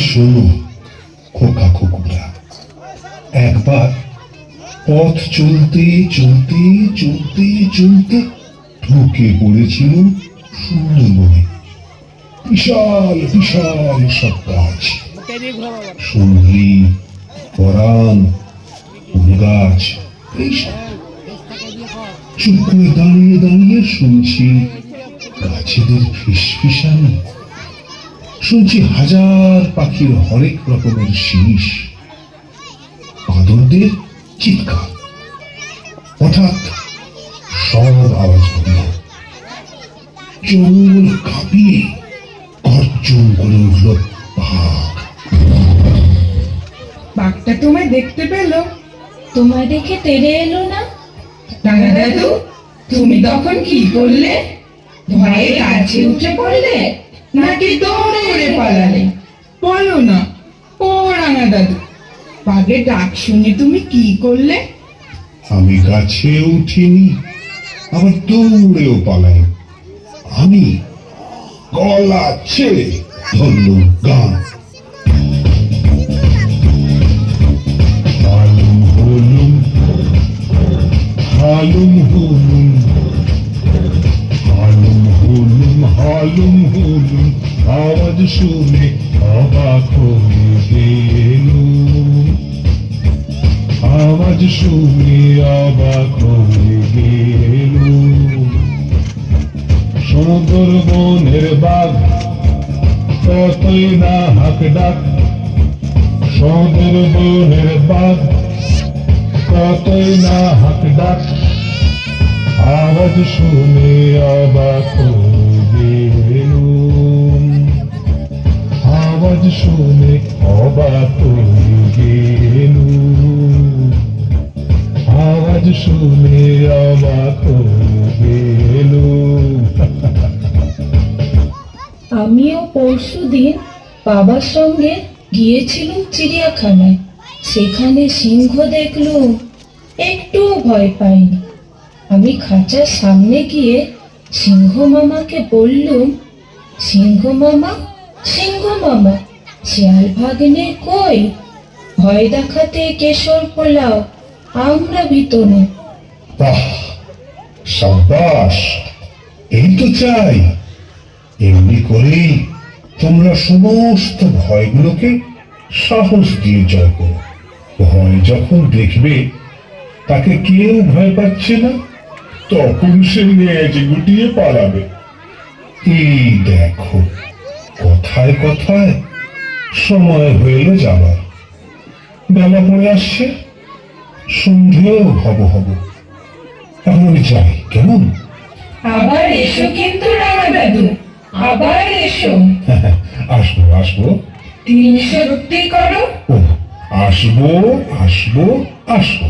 শোনো খোকা খোকুরা, একবার পথ চলতে চলতে চলতে চলতে ঢুকে পড়েছিল সুন্দরবনে। বিশাল বিশাল সব গাছ, সন্ধি, পরাণ, ফুল গাছ, এইসব। চুপ করে দাঁড়িয়ে দাঁড়িয়ে শুনছি গাছেদের ফিসফিসানি, শুনছি হাজার পাখির হরেক রকমের শীষ, বাঁদরদের চিৎকার। হঠাৎ সব আওয়াজ বন্ধ, জঙ্গল কাঁপিয়ে গর্জন করে উঠল বাঘ। বাঘটা তোমায় দেখতে পেল? তোমায় দেখে তেড়ে এলো না? রাঙা দাদু, তুমি তখন কি করলে? ভয়ে গাছে উঠে পড়লে নাকি দৌড়ে পালালে? বলো না ও রাঙা দাদু, বাঘের ডাক শুনে তুমি কি করলে? আমি গাছে উঠিনি, আবার দৌড়েও পালাই। আমি গলা ছেড়ে ধরলুম গান। হালুম হলুম হালুম হলুম হালুম হলুম হালুম হলুম, আওয়াজ শুনে অবাক হয়ে গেলুম। আওয়াজ শুনে অবাক হয়ে গেলুম। সুন্দরবনের বাঘ কতই না হাক ডাক, সুন্দরবনের বাঘ কতই না হাক ডাক, আওয়াজ শুনে অবাক হয়ে গেলুম। আওয়াজ শুনে অবাক হয়ে গেলুম। আওয়াজ শুনে অবাক হয়ে গেলুম। আমিও পরশুদিন বাবার সঙ্গে গিয়েছিলাম চিড়িয়াখানায়। সেখানে সিংহ দেখলুম, একটুও ভয় পাইনি। আমি খাঁচার সামনে গিয়ে সিংহ মামাকে বললুম, সিংহ মামা, সিংহ মামা, শিয়াল ভাগ্নে কই? ভয় দেখাতে কেশর পোলাও, আমরা ভিতরে। বাহ, সাব্বাস, এই তো চাই। এমনি করেই তোমরা সমস্ত ভয়গুলোকে সাহস দিয়ে জয় করো। ভয় যখন দেখবে তাকে কেউ ভয় পাচ্ছে না, তখন সে লেজ গুটিয়ে পালাবে। এই দেখো, কথায় কথায় সময় হইল যাবার, বেলা পড়ে আসছে, সন্ধ্যেও হব হব। এখন আমি যাই, কেমন? আবার এসো কিন্তু রাঙা দাদু, আবার এসো। আসবো আসবো। দিন সত্যি করো। ও, আসবো আসবো আসবো।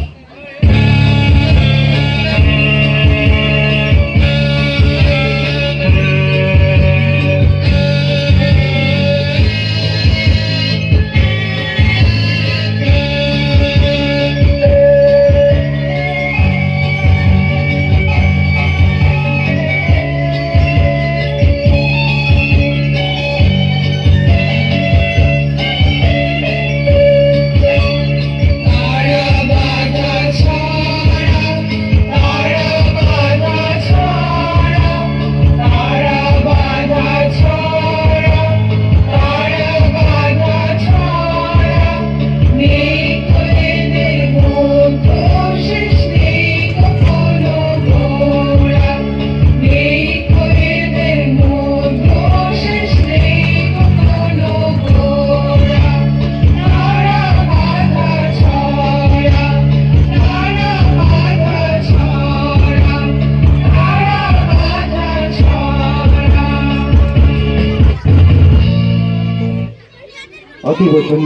অতীব সুন্দর।